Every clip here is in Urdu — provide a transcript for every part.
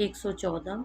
114।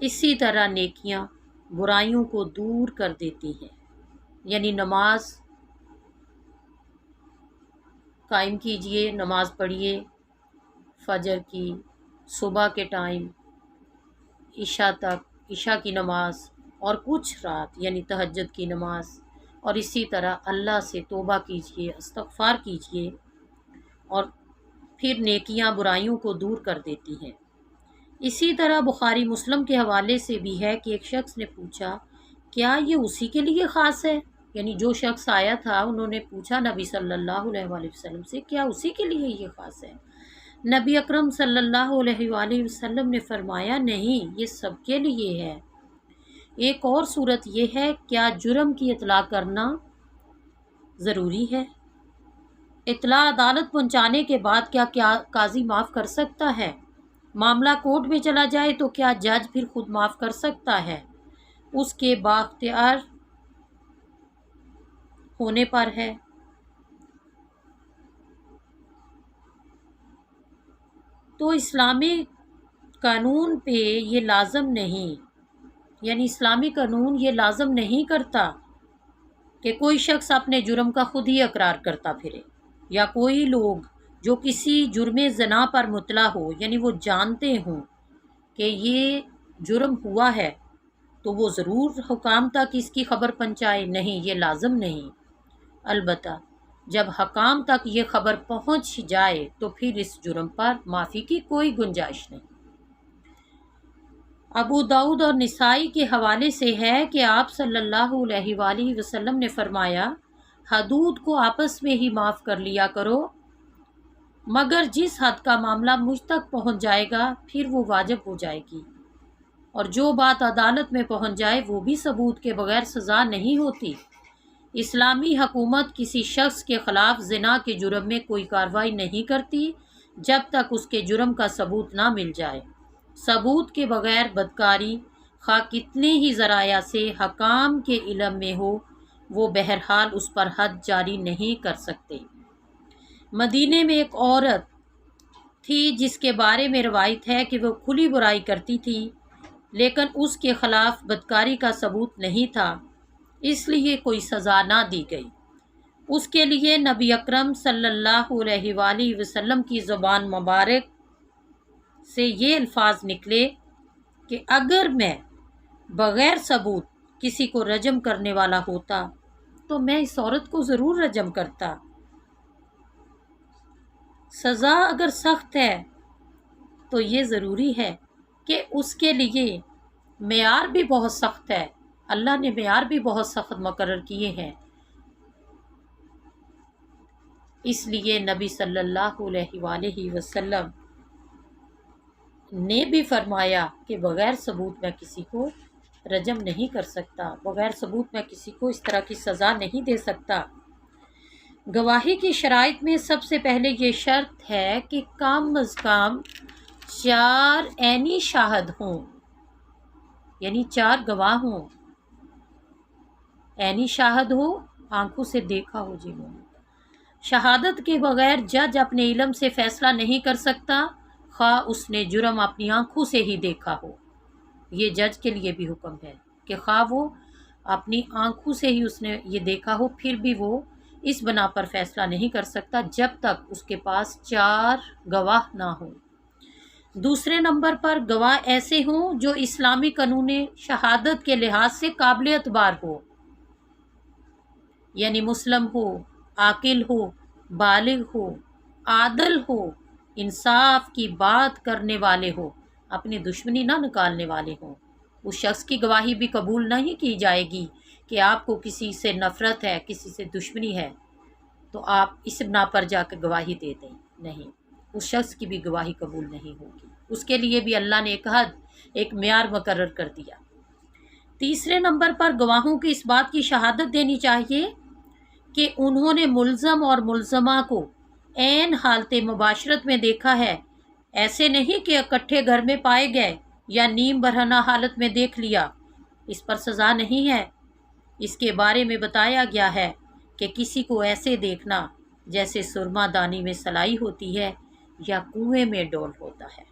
اسی طرح نیکیاں برائیوں کو دور کر دیتی ہیں، یعنی نماز قائم کیجئے، نماز پڑھیے، فجر کی، صبح کے ٹائم، عشاء تک، عشاء کی نماز، اور کچھ رات یعنی تہجد کی نماز، اور اسی طرح اللہ سے توبہ کیجئے، استغفار کیجئے، اور پھر نیکیاں برائیوں کو دور کر دیتی ہیں۔ اسی طرح بخاری مسلم کے حوالے سے بھی ہے کہ ایک شخص نے پوچھا کیا یہ اسی کے لیے خاص ہے؟ یعنی جو شخص آیا تھا انہوں نے پوچھا نبی صلی اللہ علیہ وآلہ وسلم سے کیا اسی کے لیے یہ خاص ہے؟ نبی اکرم صلی اللہ علیہ وآلہ وسلم نے فرمایا نہیں، یہ سب کے لیے ہے۔ ایک اور صورت یہ ہے کیا جرم کی اطلاع کرنا ضروری ہے؟ اطلاع عدالت پہنچانے کے بعد کیا قاضی معاف کر سکتا ہے؟ معاملہ کورٹ میں چلا جائے تو کیا جج پھر خود معاف کر سکتا ہے؟ اس کے بااختیار ہونے پر ہے۔ تو اسلامی قانون پہ یہ لازم نہیں، یعنی اسلامی قانون یہ لازم نہیں کرتا کہ کوئی شخص اپنے جرم کا خود ہی اقرار کرتا پھرے، یا کوئی لوگ جو کسی جرم زنا پر مطلع ہو، یعنی وہ جانتے ہوں کہ یہ جرم ہوا ہے تو وہ ضرور حکام تک اس کی خبر پہنچائے، نہیں، یہ لازم نہیں۔ البتہ جب حکام تک یہ خبر پہنچ جائے تو پھر اس جرم پر معافی کی کوئی گنجائش نہیں۔ ابو داؤد اور نسائی کے حوالے سے ہے کہ آپ صلی اللہ علیہ وآلہ وسلم نے فرمایا حدود کو آپس میں ہی معاف کر لیا کرو، مگر جس حد کا معاملہ مجھ تک پہنچ جائے گا پھر وہ واجب ہو جائے گی، اور جو بات عدالت میں پہنچ جائے وہ بھی ثبوت کے بغیر سزا نہیں ہوتی۔ اسلامی حکومت کسی شخص کے خلاف زنا کے جرم میں کوئی کارروائی نہیں کرتی جب تک اس کے جرم کا ثبوت نہ مل جائے۔ ثبوت کے بغیر بدکاری خواہ کتنے ہی ذرائع سے حکام کے علم میں ہو، وہ بہرحال اس پر حد جاری نہیں کر سکتے۔ مدینے میں ایک عورت تھی جس کے بارے میں روایت ہے کہ وہ کھلی برائی کرتی تھی، لیکن اس کے خلاف بدکاری کا ثبوت نہیں تھا، اس لیے کوئی سزا نہ دی گئی۔ اس کے لیے نبی اکرم صلی اللہ علیہ وآلہ وسلم کی زبان مبارک سے یہ الفاظ نکلے کہ اگر میں بغیر ثبوت کسی کو رجم کرنے والا ہوتا تو میں اس عورت کو ضرور رجم کرتا۔ سزا اگر سخت ہے تو یہ ضروری ہے کہ اس کے لیے معیار بھی بہت سخت ہے، اللہ نے معیار بھی بہت سخت مقرر کیے ہیں۔ اس لیے نبی صلی اللہ علیہ وآلہ وسلم نے بھی فرمایا کہ بغیر ثبوت میں کسی کو رجم نہیں کر سکتا، بغیر ثبوت میں کسی کو اس طرح کی سزا نہیں دے سکتا۔ گواہی کی شرائط میں سب سے پہلے یہ شرط ہے کہ کم از کم 4 عینی شاہد ہوں، یعنی 4 گواہ ہوں۔ عینی شاہد ہو، آنکھوں سے دیکھا ہو جنہوں نے۔ شہادت کے بغیر جج اپنے علم سے فیصلہ نہیں کر سکتا، خواہ اس نے جرم اپنی آنکھوں سے ہی دیکھا ہو۔ یہ جج کے لیے بھی حکم ہے کہ خواہ وہ اپنی آنکھوں سے ہی اس نے یہ دیکھا ہو، پھر بھی وہ اس بنا پر فیصلہ نہیں کر سکتا جب تک اس کے پاس 4 گواہ نہ ہوں۔ دوسرے نمبر پر گواہ ایسے ہوں جو اسلامی قانون شہادت کے لحاظ سے قابل اعتبار ہو، یعنی مسلم ہو، عاقل ہو، بالغ ہو، عادل ہو، انصاف کی بات کرنے والے ہو، اپنی دشمنی نہ نکالنے والے ہوں۔ اس شخص کی گواہی بھی قبول نہیں کی جائے گی کہ آپ کو کسی سے نفرت ہے، کسی سے دشمنی ہے تو آپ اس بنا پر جا کے گواہی دے دیں، نہیں، اس شخص کی بھی گواہی قبول نہیں ہوگی۔ اس کے لیے بھی اللہ نے ایک حد، ایک معیار مقرر کر دیا۔ تیسرے نمبر پر گواہوں کی اس بات کی شہادت دینی چاہیے کہ انہوں نے ملزم اور ملزمہ کو عین حالت مباشرت میں دیکھا ہے، ایسے نہیں کہ اکٹھے گھر میں پائے گئے یا نیم برہنہ حالت میں دیکھ لیا، اس پر سزا نہیں ہے۔ اس کے بارے میں بتایا گیا ہے کہ کسی کو ایسے دیکھنا جیسے سرما دانی میں سلائی ہوتی ہے یا کنویں میں ڈول ہوتا ہے۔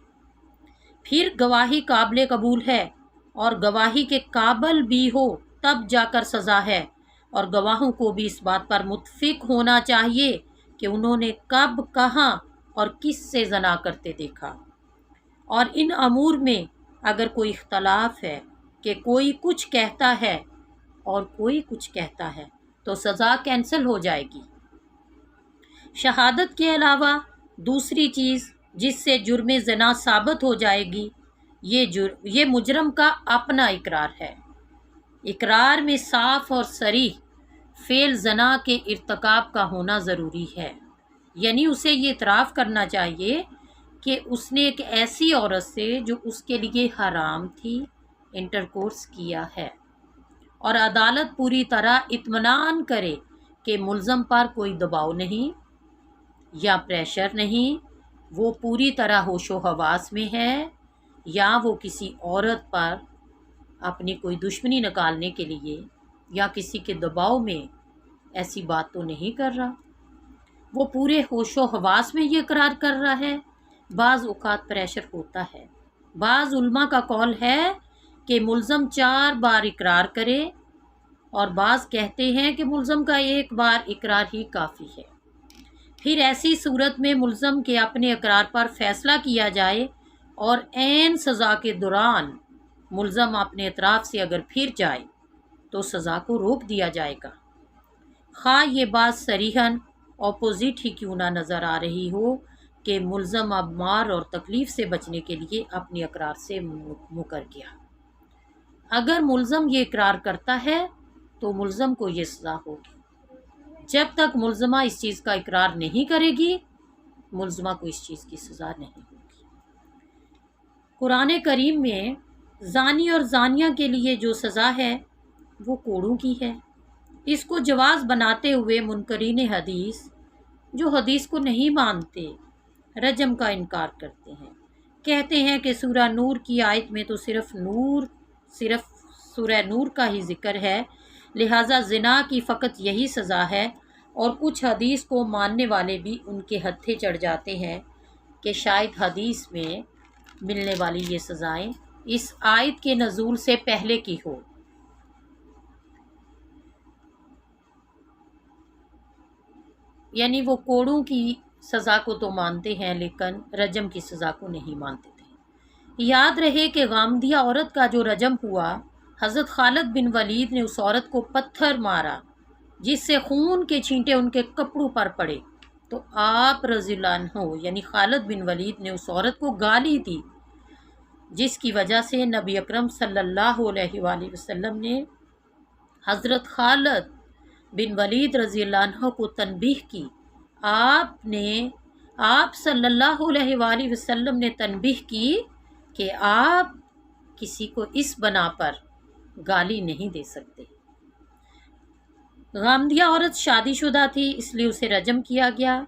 پھر گواہی قابل قبول ہے اور گواہی کے قابل بھی ہو تب جا کر سزا ہے، اور گواہوں کو بھی اس بات پر متفق ہونا چاہیے کہ انہوں نے کب، کہاں اور کس سے زنا کرتے دیکھا۔ اور ان امور میں اگر کوئی اختلاف ہے کہ کوئی کچھ کہتا ہے اور کوئی کچھ کہتا ہے تو سزا کینسل ہو جائے گی۔ شہادت کے علاوہ دوسری چیز جس سے جرم زنا ثابت ہو جائے گی یہ مجرم کا اپنا اقرار ہے۔ اقرار میں صاف اور صریح فعل زنا کے ارتکاب کا ہونا ضروری ہے، یعنی اسے یہ اعتراف کرنا چاہیے کہ اس نے ایک ایسی عورت سے جو اس کے لیے حرام تھی انٹرکورس کیا ہے، اور عدالت پوری طرح اطمینان کرے کہ ملزم پر کوئی دباؤ نہیں یا پریشر نہیں، وہ پوری طرح ہوش و حواس میں ہے، یا وہ کسی عورت پر اپنی کوئی دشمنی نکالنے کے لیے یا کسی کے دباؤ میں ایسی بات تو نہیں کر رہا، وہ پورے ہوش و حواس میں یہ اقرار کر رہا ہے۔ بعض اوقات پریشر ہوتا ہے، بعض علماء کا قول ہے کہ ملزم 4 بار اقرار کرے، اور بعض کہتے ہیں کہ ملزم کا 1 بار اقرار ہی کافی ہے۔ پھر ایسی صورت میں ملزم کے اپنے اقرار پر فیصلہ کیا جائے، اور عین سزا کے دوران ملزم اپنے اعتراف سے اگر پھر جائے تو سزا کو روک دیا جائے گا، خواہ یہ بات صریحاً اپوزٹ ہی کیوں نہ نظر آ رہی ہو کہ ملزم اب مار اور تکلیف سے بچنے کے لیے اپنے اقرار سے مکر گیا۔ اگر ملزم یہ اقرار کرتا ہے تو ملزم کو یہ سزا ہوگی۔ جب تک ملزمہ اس چیز کا اقرار نہیں کرے گی، ملزمہ کو اس چیز کی سزا نہیں ہوگی۔ قرآن کریم میں زانی اور زانیہ کے لیے جو سزا ہے وہ کوڑوں کی ہے۔ اس کو جواز بناتے ہوئے منکرین حدیث، جو حدیث کو نہیں مانتے، رجم کا انکار کرتے ہیں، کہتے ہیں کہ سورہ نور کی آیت میں تو صرف سورہ نور کا ہی ذکر ہے، لہٰذا زنا کی فقط یہی سزا ہے، اور کچھ حدیث کو ماننے والے بھی ان کے ہتھے چڑھ جاتے ہیں کہ شاید حدیث میں ملنے والی یہ سزائیں اس آیت کے نزول سے پہلے کی ہو۔ یعنی وہ کوڑوں کی سزا کو تو مانتے ہیں لیکن رجم کی سزا کو نہیں مانتے تھے۔ یاد رہے کہ غامدیہ عورت کا جو رجم ہوا، حضرت خالد بن ولید نے اس عورت کو پتھر مارا جس سے خون کے چھینٹے ان کے کپڑوں پر پڑے، تو آپ رضی اللہ عنہ یعنی خالد بن ولید نے اس عورت کو گالی دی، جس کی وجہ سے نبی اکرم صلی اللہ علیہ وآلہ وسلم نے حضرت خالد بن ولید رضی اللہ عنہ کو تنبیہ کی۔ آپ صلی اللہ علیہ وآلہ وسلم نے تنبیہ کی کہ آپ کسی کو اس بنا پر گالی نہیں دے سکتے۔ غامدیہ عورت شادی شدہ تھی، اس لیے اسے رجم کیا گیا۔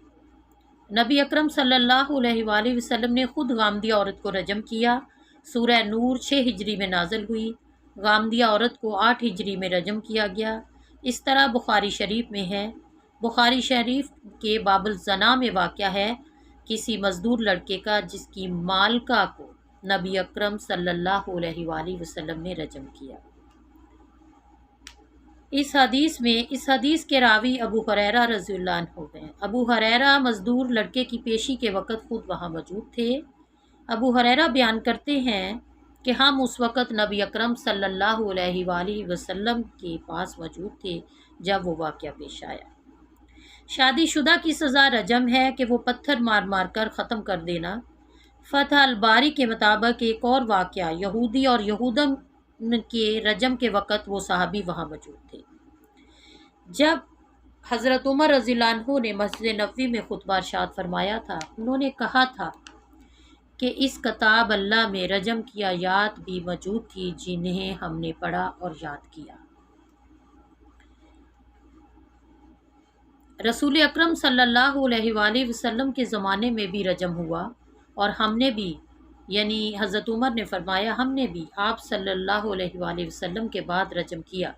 نبی اکرم صلی اللہ علیہ وآلہ وسلم نے خود غامدیہ عورت کو رجم کیا۔ سورہ نور 6 ہجری میں نازل ہوئی، غامدیہ عورت کو 8 ہجری میں رجم کیا گیا۔ اس طرح بخاری شریف میں ہے، بخاری شریف کے باب الزنا میں واقعہ ہے کسی مزدور لڑکے کا جس کی مالکہ کو نبی اکرم صلی اللہ علیہ وآلہ وسلم نے رجم کیا۔ اس حدیث کے راوی ابو ہریرہ رضی اللہ عنہ ہیں۔ ابو ہریرہ مزدور لڑکے کی پیشی کے وقت خود وہاں موجود تھے۔ ابو ہریرہ بیان کرتے ہیں کہ ہم اس وقت نبی اکرم صلی اللہ علیہ وآلہ وسلم کے پاس موجود تھے جب وہ واقعہ پیش آیا۔ شادی شدہ کی سزا رجم ہے کہ وہ پتھر مار مار کر ختم کر دینا۔ فتح الباری کے مطابق ایک اور واقعہ، یہودی اور یہودم کے رجم کے وقت وہ صحابی وہاں موجود تھے۔ جب حضرت عمر رضی اللہ عنہ نے مسجد نبوی میں خطبہ ارشاد فرمایا تھا، انہوں نے کہا تھا کہ اس کتاب اللہ میں رجم کی آیات بھی موجود تھی جنہیں ہم نے پڑھا اور یاد کیا۔ رسول اکرم صلی اللہ علیہ وآلہ وسلم کے زمانے میں بھی رجم ہوا، اور ہم نے بھی یعنی حضرت عمر نے فرمایا ہم نے بھی آپ صلی اللہ علیہ وآلہ وسلم کے بعد رجم کیا۔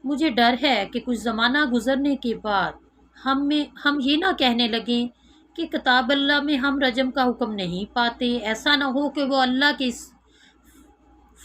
مجھے ڈر ہے کہ کچھ زمانہ گزرنے کے بعد ہم یہ نہ کہنے لگیں کہ کتاب اللہ میں ہم رجم کا حکم نہیں پاتے، ایسا نہ ہو کہ وہ اللہ کے اس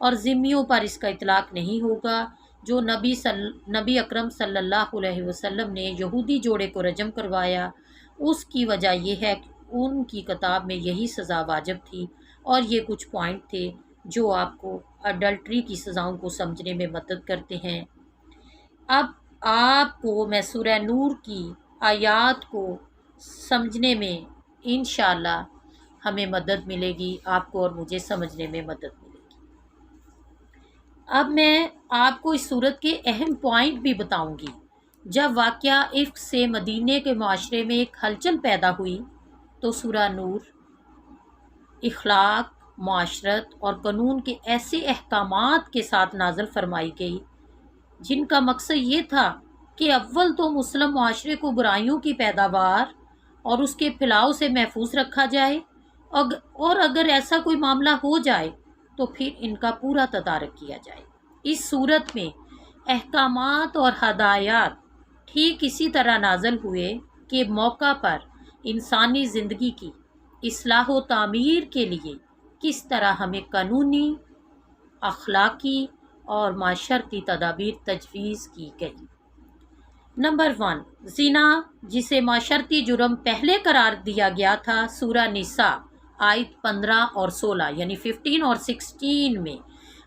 اور ذمیوں پر اس کا اطلاق نہیں ہوگا۔ جو نبی اکرم صلی اللہ علیہ وسلم نے یہودی جوڑے کو رجم کروایا، اس کی وجہ یہ ہے کہ ان کی کتاب میں یہی سزا واجب تھی، اور یہ کچھ پوائنٹ تھے جو آپ کو اڈلٹری کی سزاؤں کو سمجھنے میں مدد کرتے ہیں۔ اب آپ کو میں سورہ نور کی آیات کو سمجھنے میں انشاءاللہ ہمیں مدد ملے گی، آپ کو اور مجھے سمجھنے میں مدد ملے گی۔ اب میں آپ کو اس صورت کے اہم پوائنٹ بھی بتاؤں گی۔ جب واقعہ افک سے مدینے کے معاشرے میں ایک ہلچل پیدا ہوئی تو سورہ نور اخلاق، معاشرت اور قانون کے ایسے احکامات کے ساتھ نازل فرمائی گئی جن کا مقصد یہ تھا کہ اول تو مسلم معاشرے کو برائیوں کی پیداوار اور اس کے پھیلاؤ سے محفوظ رکھا جائے، اور اگر ایسا کوئی معاملہ ہو جائے تو پھر ان کا پورا تدارک کیا جائے۔ اس صورت میں احکامات اور ہدایات ٹھیک اسی طرح نازل ہوئے کہ موقع پر انسانی زندگی کی اصلاح و تعمیر کے لیے کس طرح ہمیں قانونی، اخلاقی اور معاشرتی تدابیر تجویز کی گئی۔ نمبر 1، زنا، جسے معاشرتی جرم پہلے قرار دیا گیا تھا سورہ نساء آیت 15 اور 16 یعنی 15 اور 16 میں،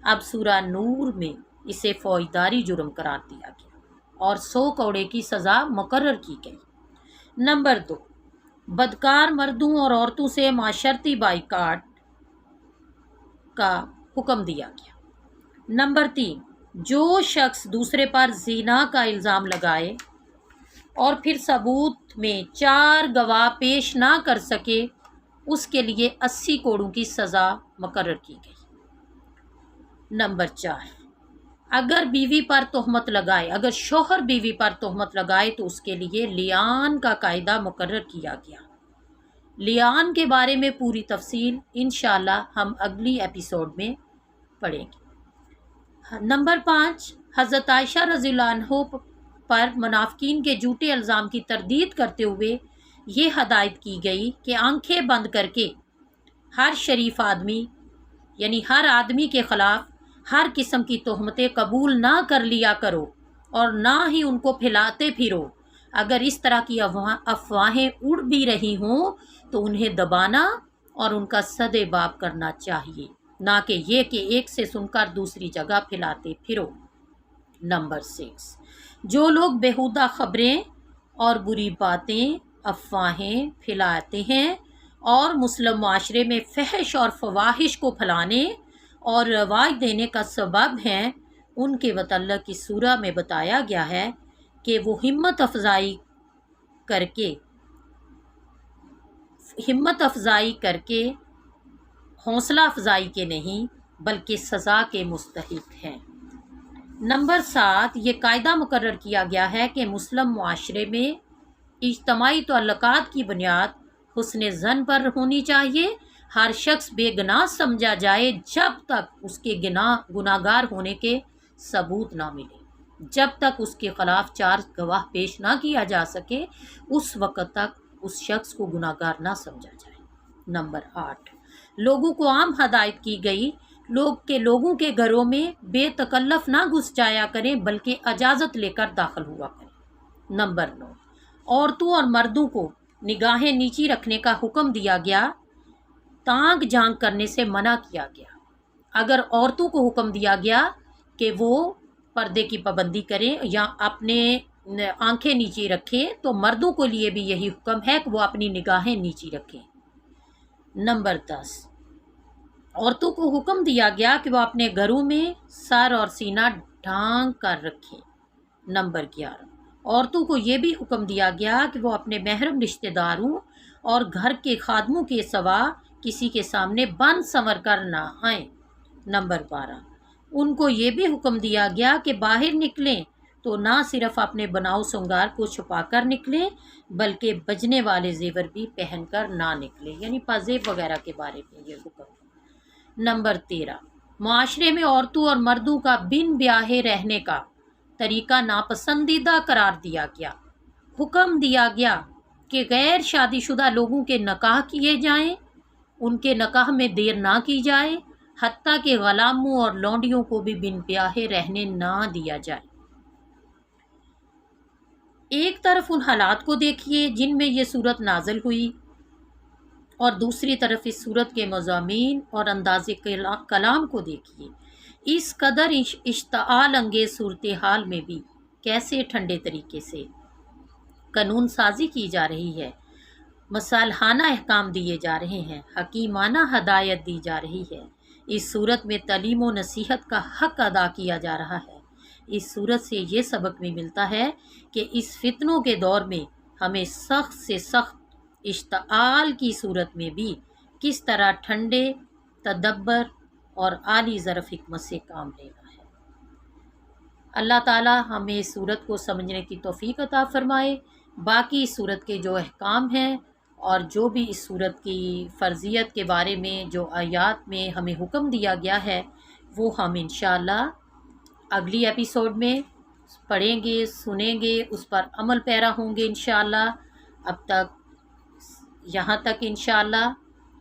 اب سورہ نور میں اسے فوجداری جرم قرار دیا گیا اور 100 کوڑے کی سزا مقرر کی گئی۔ نمبر 2، بدکار مردوں اور عورتوں سے معاشرتی بائیکاٹ کا حکم دیا گیا۔ نمبر 3، جو شخص دوسرے پر زنا کا الزام لگائے اور پھر ثبوت میں 4 گواہ پیش نہ کر سکے، اس کے لیے 80 کوڑوں کی سزا مقرر کی گئی۔ نمبر 4، اگر بیوی پر تہمت لگائے، اگر شوہر بیوی پر تہمت لگائے تو اس کے لیے لیان کا قاعدہ مقرر کیا گیا۔ لیان کے بارے میں پوری تفصیل انشاءاللہ ہم اگلی ایپیسوڈ میں پڑھیں گے۔ نمبر 5، حضرت عائشہ رضی اللہ عنہ پر منافقین کے جھوٹے الزام کی تردید کرتے ہوئے یہ ہدایت کی گئی کہ آنکھیں بند کر کے ہر شریف آدمی یعنی ہر آدمی کے خلاف ہر قسم کی تہمتیں قبول نہ کر لیا کرو اور نہ ہی ان کو پھیلاتے پھرو۔ اگر اس طرح کی افواہیں اڑ بھی رہی ہوں تو انہیں دبانا اور ان کا سدِ باب کرنا چاہیے، نہ کہ یہ کہ ایک سے سن کر دوسری جگہ پھیلاتے پھرو۔ نمبر 6، جو لوگ بیہودہ خبریں اور بری باتیں، افواہیں پھیلاتے ہیں اور مسلم معاشرے میں فحش اور فواحش کو پھیلانے اور رواج دینے کا سبب ہیں، ان کے متعلق اس سورہ میں بتایا گیا ہے کہ وہ ہمت افزائی کر کے حوصلہ افزائی کے نہیں بلکہ سزا کے مستحق ہیں۔ نمبر 7، یہ قاعدہ مقرر کیا گیا ہے کہ مسلم معاشرے میں اجتماعی تعلقات کی بنیاد حسن ظن پر ہونی چاہیے۔ ہر شخص بے گناہ سمجھا جائے جب تک اس کے گناہگار ہونے کے ثبوت نہ ملے، جب تک اس کے خلاف 4 گواہ پیش نہ کیا جا سکے، اس وقت تک اس شخص کو گناہگار نہ سمجھا جائے۔ نمبر 8، لوگوں کو عام ہدایت کی گئی لوگوں کے گھروں میں بے تکلف نہ گھس جایا کریں بلکہ اجازت لے کر داخل ہوا کریں۔ نمبر 9، عورتوں اور مردوں کو نگاہیں نیچی رکھنے کا حکم دیا گیا، تانگ جھانک کرنے سے منع کیا گیا۔ اگر عورتوں کو حکم دیا گیا کہ وہ پردے کی پابندی کریں یا اپنے آنکھیں نیچی رکھیں تو مردوں کے لیے بھی یہی حکم ہے کہ وہ اپنی نگاہیں نیچی رکھیں۔ نمبر 10، عورتوں کو حکم دیا گیا کہ وہ اپنے گھروں میں سر اور سینہ ڈھانک کر رکھیں۔ نمبر 11، عورتوں کو یہ بھی حکم دیا گیا کہ وہ اپنے محرم رشتہ داروں اور گھر کے خادموں کے سوا کسی کے سامنے بن سنور کر نہ آئیں۔ نمبر 12، ان کو یہ بھی حکم دیا گیا کہ باہر نکلیں تو نہ صرف اپنے بناؤ سنگار کو چھپا کر نکلیں بلکہ بجنے والے زیور بھی پہن کر نہ نکلیں، یعنی پازیب وغیرہ کے بارے میں یہ حکم۔ نمبر 13، معاشرے میں عورتوں اور مردوں کا بن بیاہے رہنے کا طریقہ ناپسندیدہ قرار دیا گیا۔ حکم دیا گیا کہ غیر شادی شدہ لوگوں کے نکاح کیے جائیں، ان کے نکاح میں دیر نہ کی جائے، حتیٰ کہ غلاموں اور لونڈیوں کو بھی بن پیاہے رہنے نہ دیا جائے۔ ایک طرف ان حالات کو دیکھیے جن میں یہ صورت نازل ہوئی، اور دوسری طرف اس صورت کے مضامین اور انداز کلام کو دیکھیے۔ اس قدر اشتعال انگیز صورتحال میں بھی کیسے ٹھنڈے طریقے سے قانون سازی کی جا رہی ہے، مصالحانہ احکام دیے جا رہے ہیں، حکیمانہ ہدایت دی جا رہی ہے۔ اس صورت میں تعلیم و نصیحت کا حق ادا کیا جا رہا ہے۔ اس صورت سے یہ سبق بھی ملتا ہے کہ اس فتنوں کے دور میں ہمیں سخت سے سخت اشتعال کی صورت میں بھی کس طرح ٹھنڈے تدبر اور عالی ظرف حکمت سے کام لینا ہے۔ اللہ تعالی ہمیں اس صورت کو سمجھنے کی توفیق عطا فرمائے۔ باقی اس صورت کے جو احکام ہیں اور جو بھی اس صورت کی فرضیت کے بارے میں جو آیات میں ہمیں حکم دیا گیا ہے وہ ہم انشاءاللہ اگلی ایپیسوڈ میں پڑھیں گے، سنیں گے، اس پر عمل پیرا ہوں گے انشاءاللہ۔ اب تک یہاں تک انشاءاللہ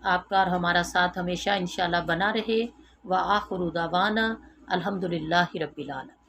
آپ کا اور ہمارا ساتھ ہمیشہ انشاءاللہ بنا رہے۔ وآخر دعوانا الحمدللہ رب العالمین۔